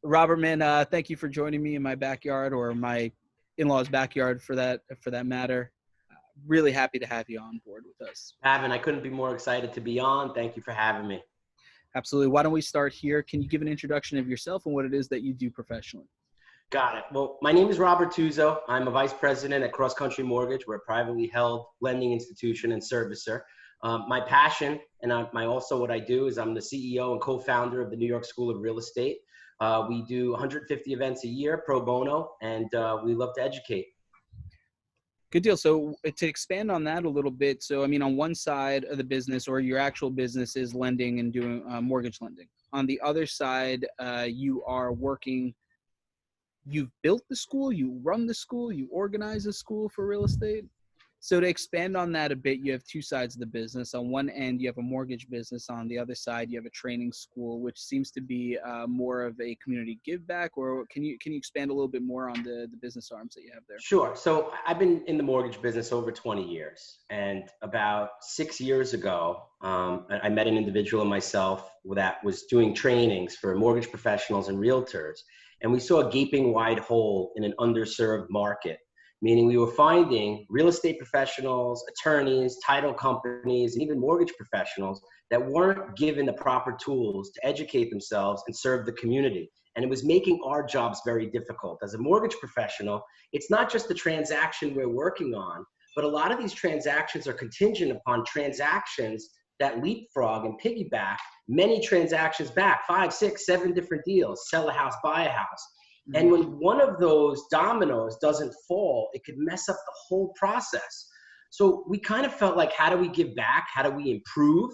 Robert, man, thank you for joining me in my backyard, or my in-laws' backyard for that matter. Really happy to have you on board with us. Pavan, I couldn't be more excited to be on. Thank you for having me. Absolutely. Why don't we start here? Can you give an introduction of yourself and what it is that you do professionally? Got it. Well, my name is Robert Tuzzo. I'm a vice president at Cross Country Mortgage. We're a privately held lending institution and servicer. My passion and also what I do is I'm the CEO and co-founder of the New York School of Real Estate. We do 150 events a year pro bono, and we love to educate. Good deal. So to expand on that a little bit, so I mean, on one side of the business, or your actual business, is lending and doing mortgage lending. On the other side, you are working. You've built the school, you run the school, you organize a school for real estate. So to expand on that a bit, you have two sides of the business. On one end, you have a mortgage business. On the other side, you have a training school, which seems to be more of a community give back. Or can you expand a little bit more on the business arms that you have there? Sure. So I've been in the mortgage business over 20 years. And about 6 years ago, I met an individual and myself that was doing trainings for mortgage professionals and realtors. And we saw a gaping wide hole in an underserved market, meaning we were finding real estate professionals, attorneys, title companies, and even mortgage professionals that weren't given the proper tools to educate themselves and serve the community. And it was making our jobs very difficult. As a mortgage professional, it's not just the transaction we're working on, but a lot of these transactions are contingent upon transactions that leapfrog and piggyback many transactions back, 5, 6, 7 different deals, sell a house, buy a house. And when one of those dominoes doesn't fall, it could mess up the whole process. So we kind of felt like, how do we give back? How do we improve?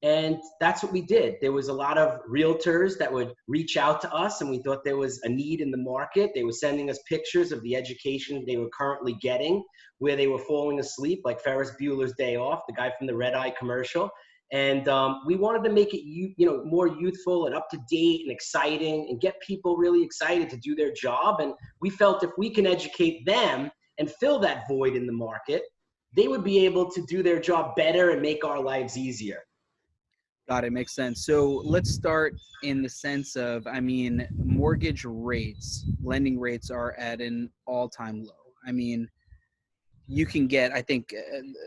And that's what we did. There was a lot of realtors that would reach out to us, and we thought there was a need in the market. They were sending us pictures of the education they were currently getting, where they were falling asleep, like Ferris Bueller's Day Off, the guy from the Red Eye commercial. And we wanted to make it more youthful and up to date and exciting, and get people really excited to do their job. And we felt if we can educate them and fill that void in the market, they would be able to do their job better and make our lives easier. Got it. Makes sense. So let's start in the sense of, I mean, mortgage rates, lending rates are at an all-time low. I mean, you can get, I think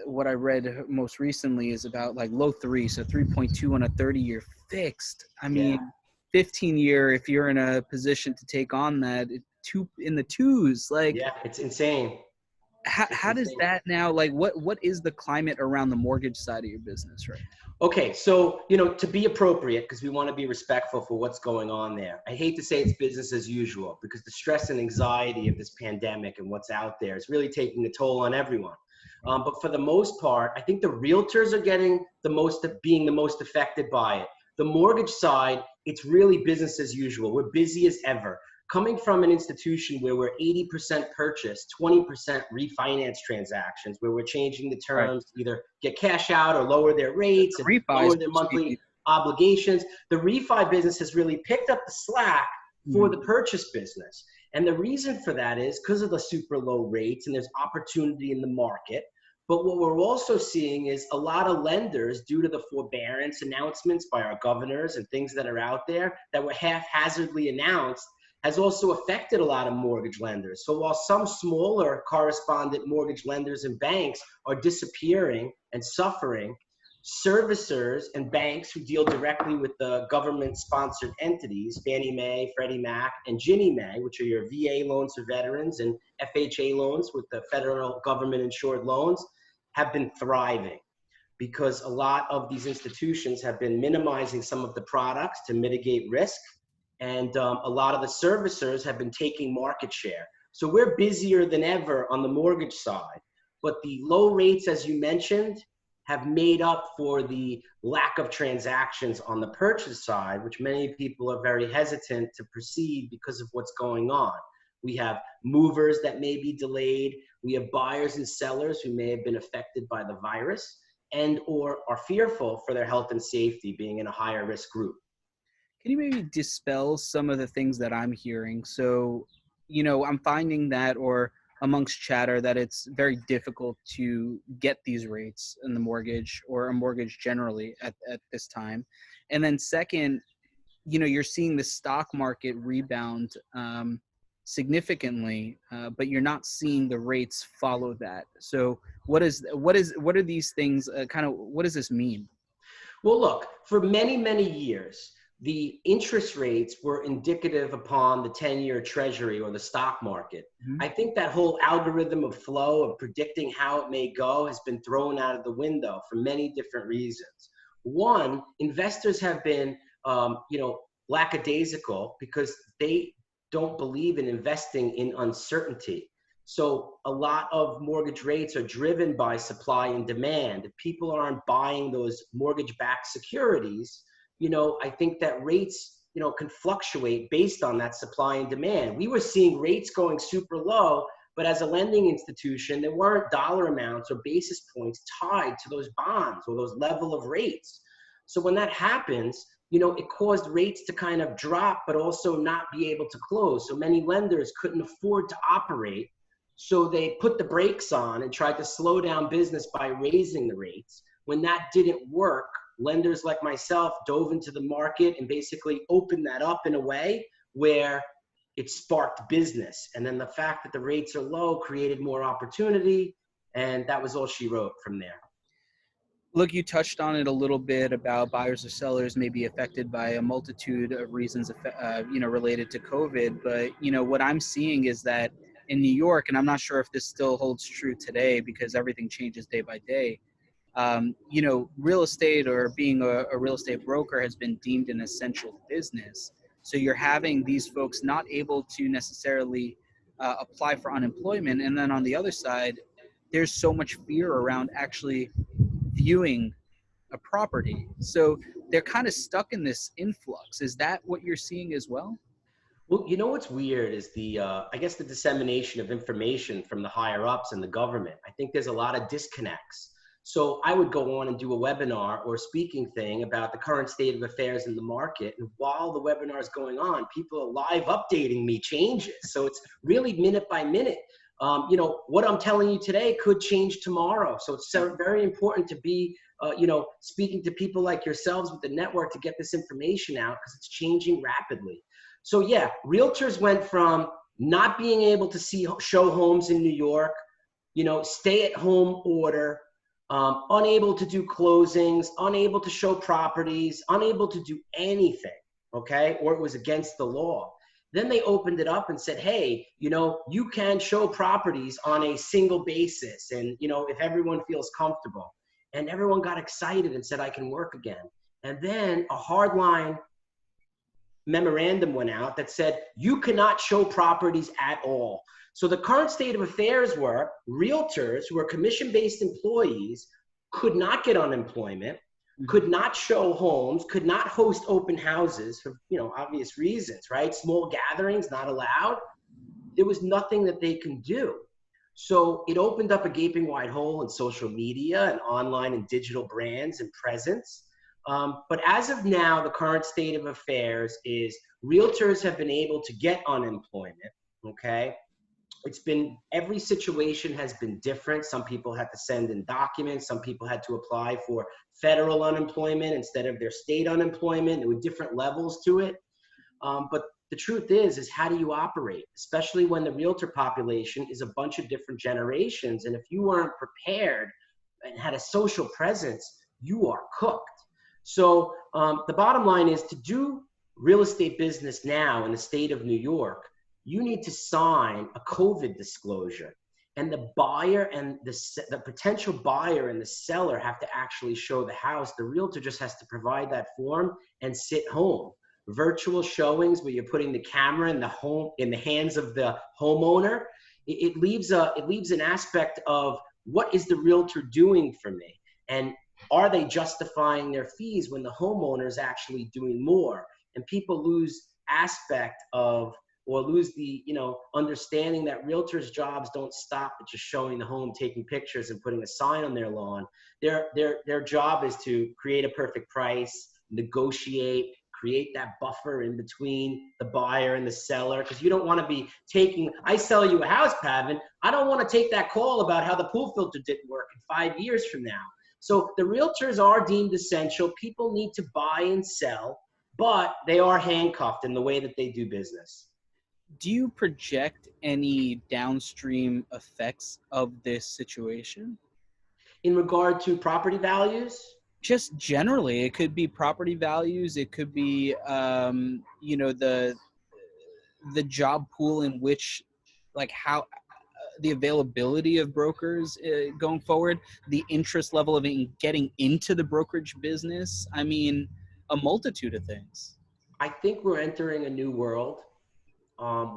what I read most recently is about like low 3, so 3.2 on a 30-year fixed. I mean, 15-year, if you're in a position to take on that, in the 2s, like, yeah, it's insane. How does that now, like, what is the climate around the mortgage side of your business right now? Okay, so, to be appropriate, because we want to be respectful for what's going on there. I hate to say it's business as usual, because the stress and anxiety of this pandemic and what's out there is really taking a toll on everyone. But for the most part, I think the realtors are being the most affected by it. The mortgage side, it's really business as usual. We're busy as ever. Coming from an institution where we're 80% purchase, 20% refinance transactions, where we're changing the terms, right, either get cash out or lower their rates and lower their monthly obligations. The refi business has really picked up the slack for the purchase business. And the reason for that is because of the super low rates, and there's opportunity in the market. But what we're also seeing is a lot of lenders, due to the forbearance announcements by our governors and things that are out there that were haphazardly announced, has also affected a lot of mortgage lenders. So while some smaller correspondent mortgage lenders and banks are disappearing and suffering, servicers and banks who deal directly with the government-sponsored entities, Fannie Mae, Freddie Mac, and Ginnie Mae, which are your VA loans for veterans and FHA loans with the federal government-insured loans, have been thriving, because a lot of these institutions have been minimizing some of the products to mitigate risk. And a lot of the servicers have been taking market share. So we're busier than ever on the mortgage side. But the low rates, as you mentioned, have made up for the lack of transactions on the purchase side, which many people are very hesitant to proceed because of what's going on. We have movers that may be delayed. We have buyers and sellers who may have been affected by the virus and or are fearful for their health and safety, being in a higher risk group. Can you maybe dispel some of the things that I'm hearing? So, I'm finding that, or amongst chatter, that it's very difficult to get these rates in the mortgage, or a mortgage generally at this time. And then second, you know, you're seeing the stock market rebound significantly, but you're not seeing the rates follow that. So what are these things, kind of, what does this mean? Well, look, for many, many years, the interest rates were indicative upon the 10-year treasury or the stock market. Mhm. I think that whole algorithm of flow of predicting how it may go has been thrown out of the window for many different reasons. One, investors have been, lackadaisical because they don't believe in investing in uncertainty. So a lot of mortgage rates are driven by supply and demand. If people aren't buying those mortgage-backed securities, I think that rates, can fluctuate based on that supply and demand. We were seeing rates going super low, but as a lending institution, there weren't dollar amounts or basis points tied to those bonds or those level of rates. So when that happens, it caused rates to kind of drop, but also not be able to close. So many lenders couldn't afford to operate. So they put the brakes on and tried to slow down business by raising the rates. When that didn't work, lenders like myself dove into the market and basically opened that up in a way where it sparked business. And then the fact that the rates are low created more opportunity. And that was all she wrote from there. Look, you touched on it a little bit about buyers or sellers may be affected by a multitude of reasons, related to COVID. But, what I'm seeing is that in New York, and I'm not sure if this still holds true today because everything changes day by day, real estate or being a real estate broker has been deemed an essential business. So you're having these folks not able to necessarily apply for unemployment. And then on the other side, there's so much fear around actually viewing a property. So they're kind of stuck in this influx. Is that what you're seeing as well? Well, what's weird is I guess the dissemination of information from the higher ups and the government. I think there's a lot of disconnects. So I would go on and do a webinar or speaking thing about the current state of affairs in the market. And while the webinar is going on, people are live updating me changes. So it's really minute by minute. What I'm telling you today could change tomorrow. So it's very important to be, speaking to people like yourselves with the network to get this information out because it's changing rapidly. So yeah, realtors went from not being able to show homes in New York, stay at home order, unable to do closings, unable to show properties, unable to do anything, okay? Or it was against the law. Then they opened it up and said, hey, you can show properties on a single basis and, if everyone feels comfortable. And everyone got excited and said, I can work again. And then a hardline memorandum went out that said, you cannot show properties at all. So the current state of affairs were realtors who are commission-based employees could not get unemployment, could not show homes, could not host open houses for, obvious reasons, right? Small gatherings not allowed. There was nothing that they can do. So it opened up a gaping wide hole in social media and online and digital brands and presence. But as of now, the current state of affairs is realtors have been able to get unemployment, okay? Every situation has been different. Some people had to send in documents. Some people had to apply for federal unemployment instead of their state unemployment. There were different levels to it. But the truth is how do you operate, especially when the realtor population is a bunch of different generations. And if you weren't prepared and had a social presence, you are cooked. So the bottom line is to do real estate business now in the state of New York, you need to sign a COVID disclosure. And the buyer and the potential buyer and the seller have to actually show the house. The realtor just has to provide that form and sit home. Virtual showings where you're putting the camera in the hands of the homeowner. It leaves an aspect of what is the realtor doing for me? And are they justifying their fees when the homeowner is actually doing more? And people lose aspect of, or lose the, understanding that realtors' jobs don't stop at just showing the home, taking pictures and putting a sign on their lawn. Their job is to create a perfect price, negotiate, create that buffer in between the buyer and the seller. Because you don't want to be I sell you a house, Pavan. I don't want to take that call about how the pool filter didn't work in 5 years from now. So the realtors are deemed essential. People need to buy and sell. but they are handcuffed in the way that they do business. Do you project any downstream effects of this situation? In regard to property values, Just generally, it could be property values. It could be, the job pool in which, like how the availability of brokers going forward, the interest level of getting into the brokerage business. I mean, a multitude of things. I think we're entering a new world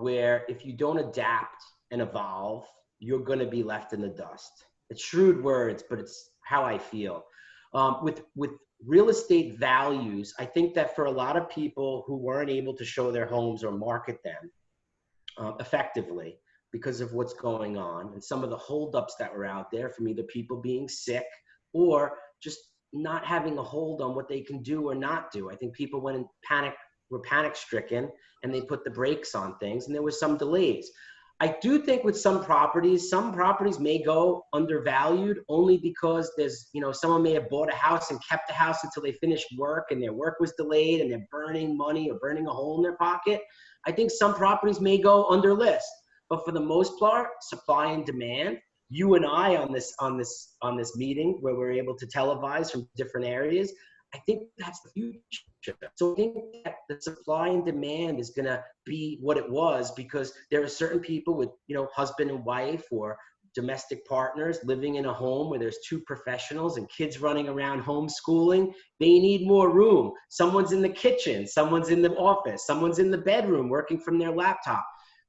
where if you don't adapt and evolve, you're going to be left in the dust. It's shrewd words, but it's how I feel. With real estate values, I think that for a lot of people who weren't able to show their homes or market them effectively because of what's going on and some of the holdups that were out there from either people being sick or just not having a hold on what they can do or not do. I think people went in panic, were panic stricken, and they put the brakes on things, and there was some delays. I do think with some properties may go undervalued only because there's, someone may have bought a house and kept the house until they finished work and their work was delayed and they're burning money or burning a hole in their pocket. I think some properties may go under list, but for the most part, supply and demand. You and I on this meeting where we're able to televise from different areas, I think that's the future. So I think that the supply and demand is going to be what it was because there are certain people with, husband and wife or domestic partners living in a home where there's two professionals and kids running around homeschooling. They need more room. Someone's in the kitchen, someone's in the office, someone's in the bedroom working from their laptop.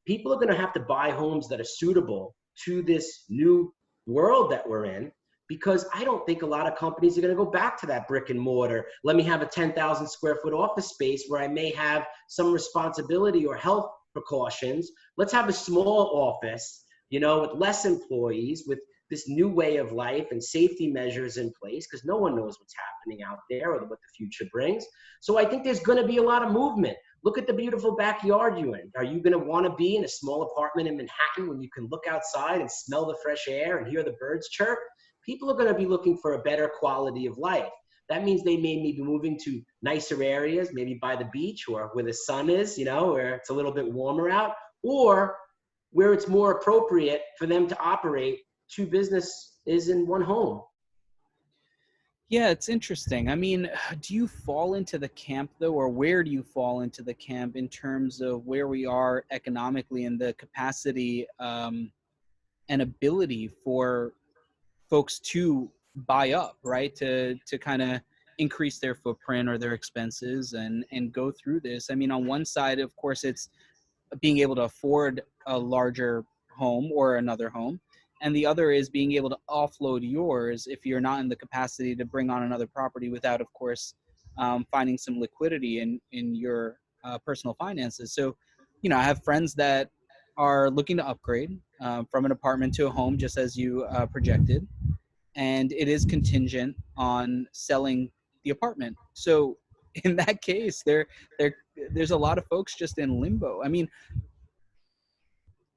People are going to have to buy homes that are suitable to this new world that we're in, because I don't think a lot of companies are going to go back to that brick and mortar. Let me have a 10,000 square foot office space where I may have some responsibility or health precautions. Let's have a small office, with less employees, with this new way of life and safety measures in place, because no one knows what's happening out there or what the future brings. So I think there's going to be a lot of movement. Look at the beautiful backyard you're in. Are you going to want to be in a small apartment in Manhattan when you can look outside and smell the fresh air and hear the birds chirp? People are going to be looking for a better quality of life. That means they may be moving to nicer areas, maybe by the beach or where the sun is, where it's a little bit warmer out, or where it's more appropriate for them to operate two businesses in one home. Yeah, it's interesting. I mean, do you fall into the camp though, or where do you fall into the camp in terms of where we are economically and the capacity and ability for folks to buy up, right? To kind of increase their footprint or their expenses and go through this. I mean, on one side, of course, it's being able to afford a larger home or another home. And the other is being able to offload yours if you're not in the capacity to bring on another property without, of course, finding some liquidity in your personal finances. So, I have friends that are looking to upgrade from an apartment to a home, just as you projected. And it is contingent on selling the apartment. So in that case, there's a lot of folks just in limbo. I mean,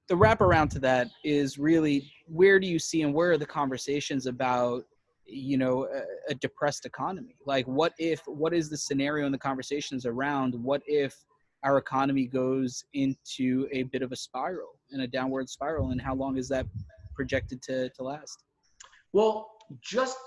the wraparound to that is really, where do you see and where are the conversations about, a depressed economy? Like, what is the scenario and the conversations around what if our economy goes into a bit of a spiral and a downward spiral, and how long is that projected to last? Well, just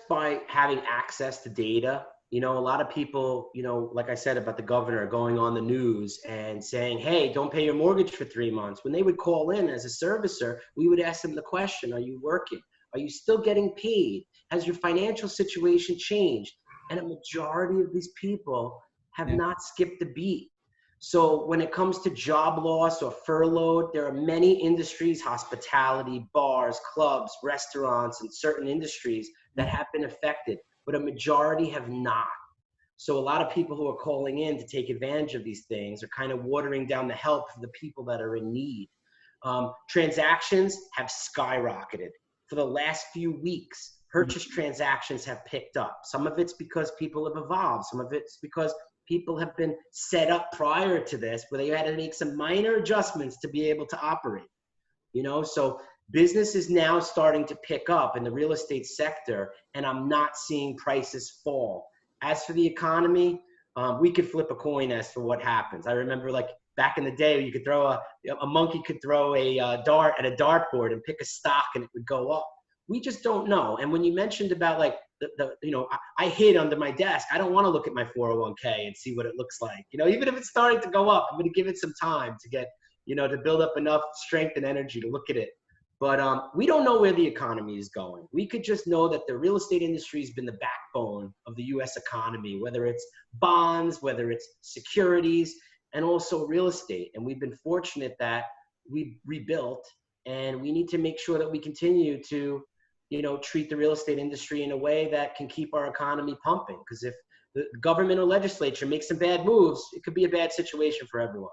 by having access to data, a lot of people, like I said about the governor going on the news and saying, hey, don't pay your mortgage for 3 months. When they would call in as a servicer, we would ask them the question, are you working? Are you still getting paid? Has your financial situation changed? And a majority of these people have not skipped a beat. So when it comes to job loss or furloughed, there are many industries, hospitality, bars, clubs, restaurants, and certain industries that have been affected, but a majority have not. So a lot of people who are calling in to take advantage of these things are kind of watering down the help for the people that are in need. Transactions have skyrocketed. For the last few weeks, purchase transactions have picked up. Some of it's because people have evolved. Some of it's because people have been set up prior to this where they had to make some minor adjustments to be able to operate. So business is now starting to pick up in the real estate sector, and I'm not seeing prices fall. As for the economy, we could flip a coin as to what happens. I remember like back in the day, you could throw a monkey could throw a dart at a dartboard and pick a stock and it would go up. We just don't know. And when you mentioned about like I hid under my desk. I don't want to look at my 401k and see what it looks like. Even if it's starting to go up, I'm going to give it some time to get, to build up enough strength and energy to look at it. But we don't know where the economy is going. We could just know that the real estate industry has been the backbone of the U.S. economy, whether it's bonds, whether it's securities, and also real estate. And we've been fortunate that we rebuilt, and we need to make sure that we continue to, treat the real estate industry in a way that can keep our economy pumping. Because if the government or legislature makes some bad moves, it could be a bad situation for everyone.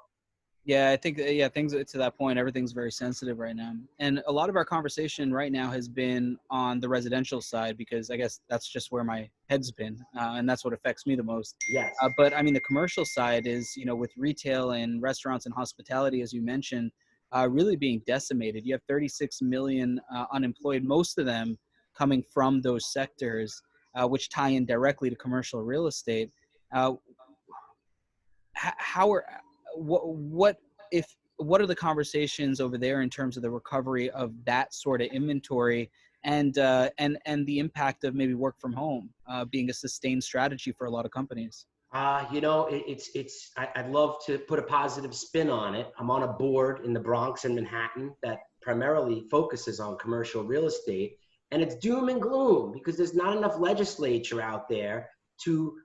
Yeah, I think, things to that point, everything's very sensitive right now. And a lot of our conversation right now has been on the residential side, because I guess that's just where my head's been. And that's what affects me the most. Yes. But I mean, the commercial side is, with retail and restaurants and hospitality, as you mentioned, really being decimated. You have 36 million unemployed, most of them coming from those sectors, which tie in directly to commercial real estate. How are what are the conversations over there in terms of the recovery of that sort of inventory, and the impact of maybe work from home being a sustained strategy for a lot of companies? I'd love to put a positive spin on it. I'm on a board in the Bronx and Manhattan that primarily focuses on commercial real estate, and it's doom and gloom because there's not enough legislature out there to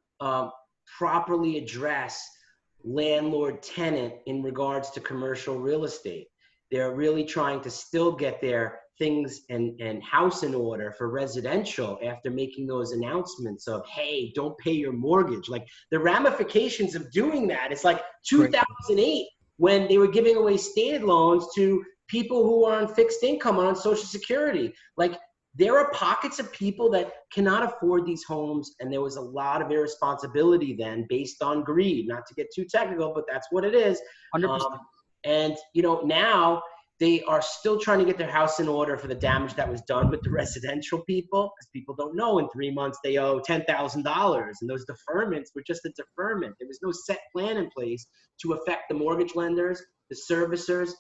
properly address landlord tenant in regards to commercial real estate. They're really trying to still get their things and house in order for residential after making those announcements of, hey, don't pay your mortgage. Like the ramifications of doing that, it's like 2008 when they were giving away stated loans to people who are on fixed income on Social Security. Like there are pockets of people that cannot afford these homes, and there was a lot of irresponsibility then based on greed. Not to get too technical, but that's what it is. 100%. And now they are still trying to get their house in order for the damage that was done with the residential people, because people don't know in 3 months they owe $10,000, and those deferments were just a deferment. There was no set plan in place to affect the mortgage lenders, the servicers,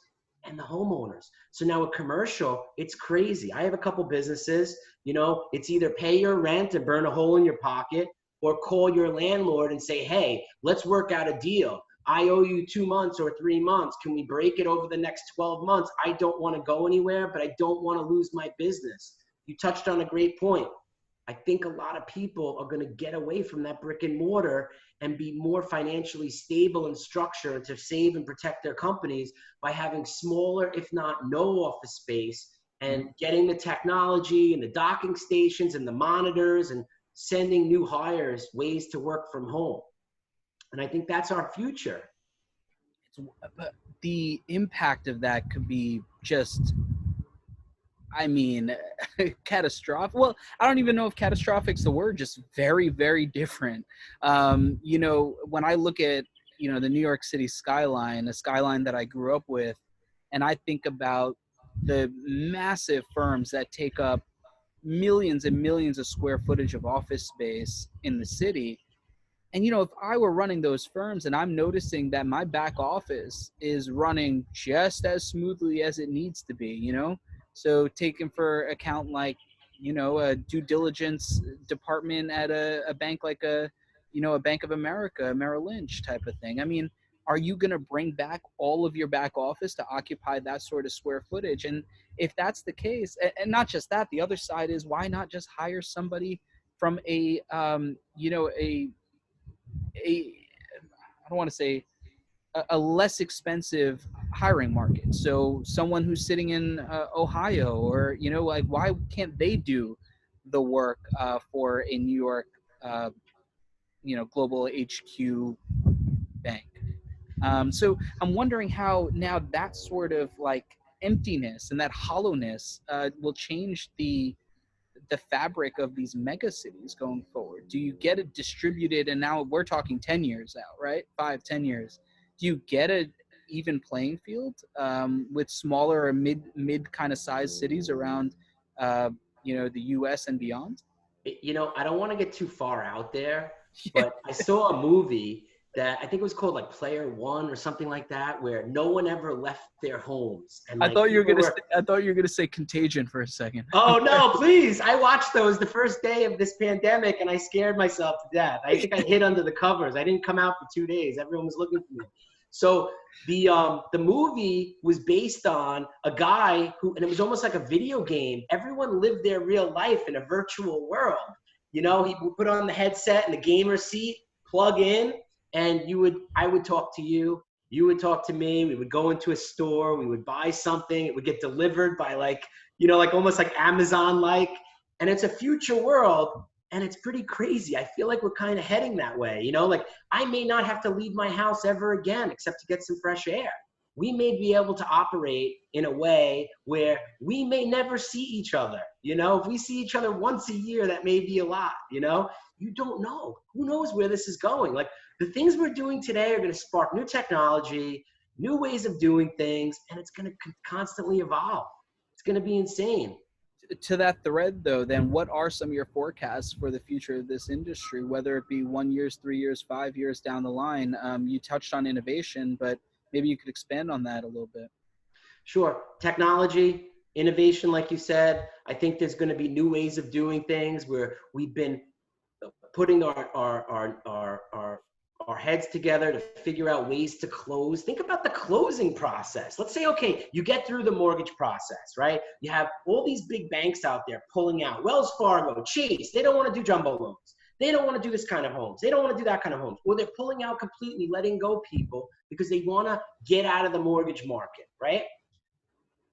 and the homeowners. So now with commercial, it's crazy. I have a couple businesses, it's either pay your rent and burn a hole in your pocket, or call your landlord and say, hey, let's work out a deal. I owe you 2 months or 3 months. Can we break it over the next 12 months? I don't want to go anywhere, but I don't want to lose my business. You touched on a great point. I think a lot of people are going to get away from that brick and mortar and be more financially stable and structured to save and protect their companies by having smaller, if not no office space, and getting the technology and the docking stations and the monitors and sending new hires ways to work from home. And I think that's our future. But the impact of that could be just, I mean, catastrophic. Well, I don't even know if catastrophic's the word, just very, very different. When I look at, the New York City skyline, a skyline that I grew up with, and I think about the massive firms that take up millions and millions of square footage of office space in the city. And, if I were running those firms and I'm noticing that my back office is running just as smoothly as it needs to be, so taking for account like, a due diligence department at a bank like a Bank of America, Merrill Lynch type of thing. I mean, are you going to bring back all of your back office to occupy that sort of square footage? And if that's the case, and not just that, the other side is, why not just hire somebody from I don't want to say a less expensive hiring market. So someone who's sitting in Ohio, or, like, why can't they do the work for a New York, global HQ bank? So I'm wondering how now that sort of like emptiness and that hollowness will change the fabric of these mega cities going forward. Do you get it distributed? And now we're talking 10 years out, right? 5-10 years. Do you get a even playing field with smaller or mid kind of size cities around, the US and beyond? I don't want to get too far out there, But I saw a movie that I think it was called like Player One or something like that, where no one ever left their homes. And I like thought you were people gonna say, were, I thought you were gonna say Contagion for a second. oh no, please. I watched those the first day of this pandemic and I scared myself to death. I think I hid under the covers. I didn't come out for 2 days. Everyone was looking for me. So the movie was based on a guy who, and it was almost like a video game. Everyone lived their real life in a virtual world. You know, he would put on the headset and the gamer seat, plug in, and I would talk to you. You would talk to me. We would go into a store. We would buy something. It would get delivered by like, you know, like almost like Amazon-like. And it's a future world, and it's pretty crazy. I feel like we're kind of heading that way. You know, like I may not have to leave my house ever again except to get some fresh air. We may be able to operate in a way where we may never see each other. You know, if we see each other once a year, that may be a lot. You know, you don't know. Who knows where this is going? Like the things we're doing today are going to spark new technology, new ways of doing things, and it's going to constantly evolve. It's going to be insane. To that thread though, then what are some of your forecasts for the future of this industry, whether it be 1 year, 3 years, 5 years down the line? You touched on innovation, but maybe you could expand on that a little bit. Sure. Technology, innovation, like you said. I think there's going to be new ways of doing things where we've been putting our heads together to figure out ways to close. Think about the closing process. Let's say, okay, you get through the mortgage process, right? You have all these big banks out there pulling out. Wells Fargo, Chase, they don't want to do jumbo loans. They don't want to do this kind of homes. They don't want to do that kind of homes. Or they're pulling out completely, letting go people because they want to get out of the mortgage market, right?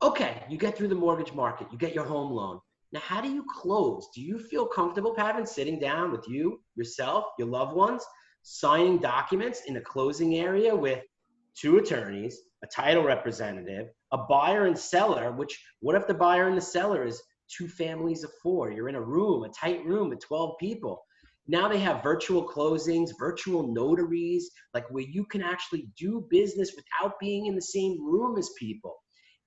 Okay, you get through the mortgage market, you get your home loan. Now, how do you close? Do you feel comfortable, Pavan, sitting down with you, yourself, your loved ones, signing documents in a closing area with 2 attorneys, a title representative, a buyer and seller, which what if the buyer and the seller is 2 families of 4? You're in a room, a tight room with 12 people. Now they have virtual closings, virtual notaries, like where you can actually do business without being in the same room as people.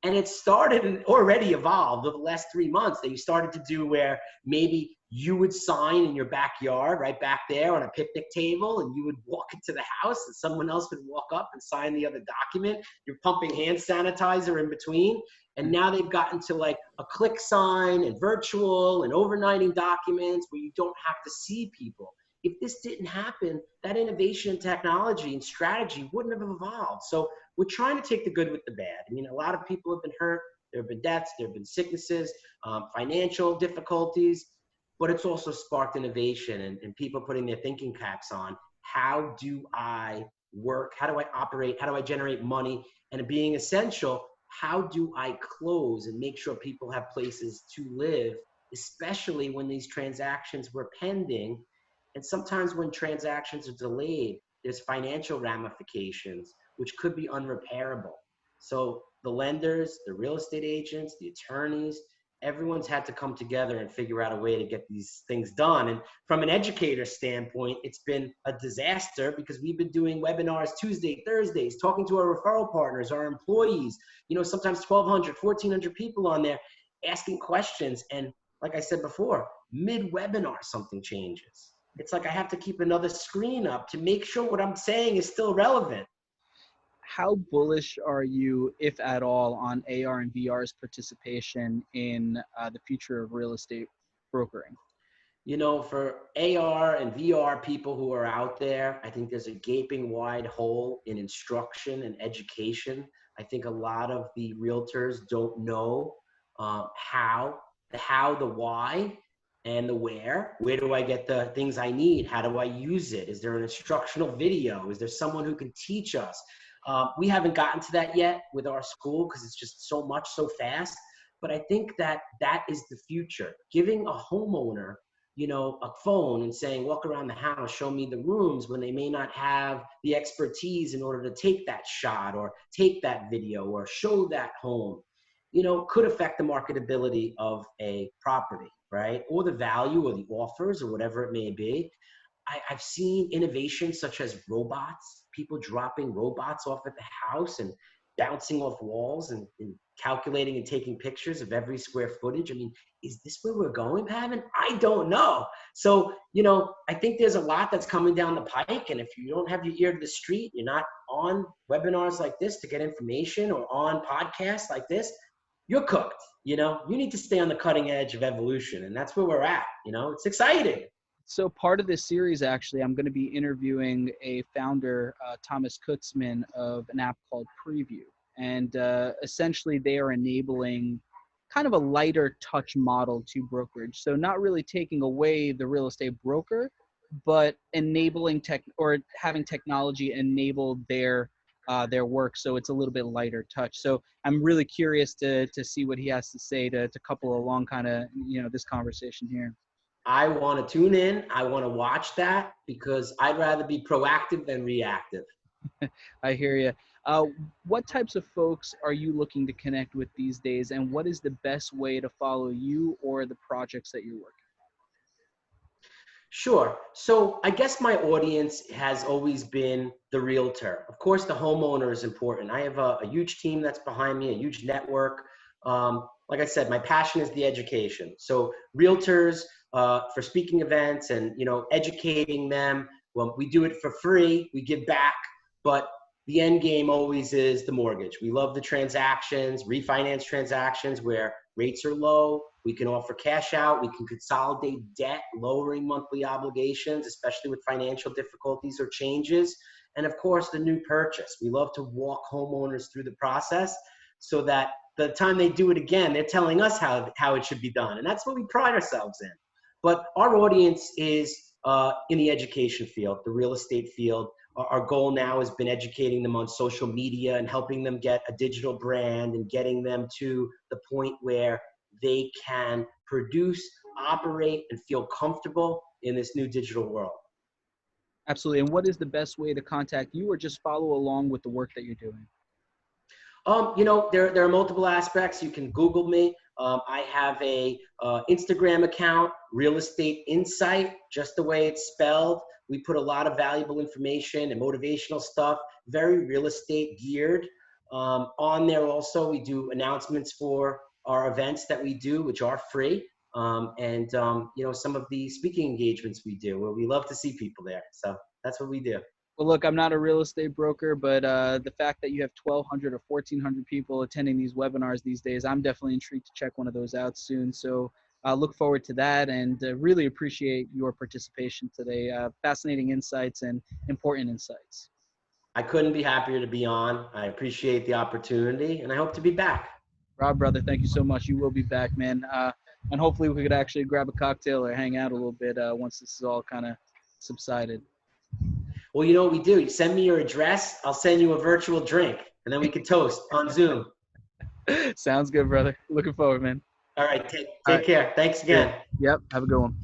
And it started and already evolved over the last 3 months that you started to do where maybe you would sign in your backyard, right back there on a picnic table, and you would walk into the house and someone else would walk up and sign the other document. You're pumping hand sanitizer in between. And now they've gotten to like a click sign and virtual and overnighting documents where you don't have to see people. If this didn't happen, that innovation and technology and strategy wouldn't have evolved. So we're trying to take the good with the bad. I mean, a lot of people have been hurt. There have been deaths. There have been sicknesses, financial difficulties, but it's also sparked innovation and people putting their thinking caps on. How do I work? How do I operate? How do I generate money? And being essential, how do I close and make sure people have places to live, especially when these transactions were pending? And sometimes when transactions are delayed, there's financial ramifications, which could be unrepairable. So the lenders, the real estate agents, the attorneys, everyone's had to come together and figure out a way to get these things done. And from an educator standpoint, it's been a disaster because we've been doing webinars Tuesday, Thursdays, talking to our referral partners, our employees, you know, sometimes 1,200, 1,400 people on there asking questions. And like I said before, mid-webinar, something changes. It's like I have to keep another screen up to make sure what I'm saying is still relevant. How bullish are you, if at all, on AR and VR's participation in the future of real estate brokering? You know, for AR and VR people who are out there, I think there's a gaping wide hole in instruction and education. I think a lot of the realtors don't know how, the why, and the where. Where do I get the things I need? How do I use it? Is there an instructional video? Is there someone who can teach us? We haven't gotten to that yet with our school because it's just so much so fast. But I think that that is the future. Giving a homeowner, you know, a phone and saying, walk around the house, show me the rooms, when they may not have the expertise in order to take that shot or take that video or show that home, you know, could affect the marketability of a property, right? Or the value or the offers or whatever it may be. I've seen innovations such as robots, people dropping robots off at the house and bouncing off walls and calculating and taking pictures of every square footage. I mean, is this where we're going, Pavan? I don't know. So, I think there's a lot that's coming down the pike. And if you don't have your ear to the street, you're not on webinars like this to get information or on podcasts like this, you're cooked. You need to stay on the cutting edge of evolution. And that's where we're at. It's exciting. So part of this series, actually, I'm going to be interviewing a founder, Thomas Kutzman, of an app called Preview. And essentially, they are enabling kind of a lighter touch model to brokerage. So not really taking away the real estate broker, but enabling having technology enable their work, so it's a little bit lighter touch. So I'm really curious to see what he has to say to couple along kind of this conversation here. I want to tune in. I want to watch that because I'd rather be proactive than reactive. I hear you. What types of folks are you looking to connect with these days, and what is the best way to follow you or the projects that you're working? Sure. So I guess my audience has always been the realtor. Of course, the homeowner is important. I have a huge team that's behind me, a huge network. Like I said, my passion is the education. So realtors for speaking events and, educating them. Well, we do it for free. We give back, but the end game always is the mortgage. We love the transactions, refinance transactions where rates are low. We can offer cash out. We can consolidate debt, lowering monthly obligations, especially with financial difficulties or changes. And of course, the new purchase. We love to walk homeowners through the process so that the time they do it again, they're telling us how it should be done. And that's what we pride ourselves in. But our audience is in the education field, the real estate field. Our goal now has been educating them on social media and helping them get a digital brand and getting them to the point where they can produce, operate, and feel comfortable in this new digital world. Absolutely. And what is the best way to contact you or just follow along with the work that you're doing? There are multiple aspects. You can Google me. I have a Instagram account, Real Estate Insight, just the way it's spelled. We put a lot of valuable information and motivational stuff, very real estate geared. On there also, we do announcements for our events that we do, which are free. And some of the speaking engagements we do, where we love to see people there. So that's what we do. Well, look, I'm not a real estate broker, but the fact that you have 1,200 or 1,400 people attending these webinars these days, I'm definitely intrigued to check one of those out soon. So I look forward to that and really appreciate your participation today. Fascinating insights and important insights. I couldn't be happier to be on. I appreciate the opportunity, and I hope to be back. Rob, brother, thank you so much. You will be back, man. And hopefully we could actually grab a cocktail or hang out a little bit once this is all kind of subsided. Well, you know what we do? You send me your address. I'll send you a virtual drink, and then we can toast on Zoom. Sounds good, brother. Looking forward, man. All right. Take care. Thanks again. Yep. Have a good one.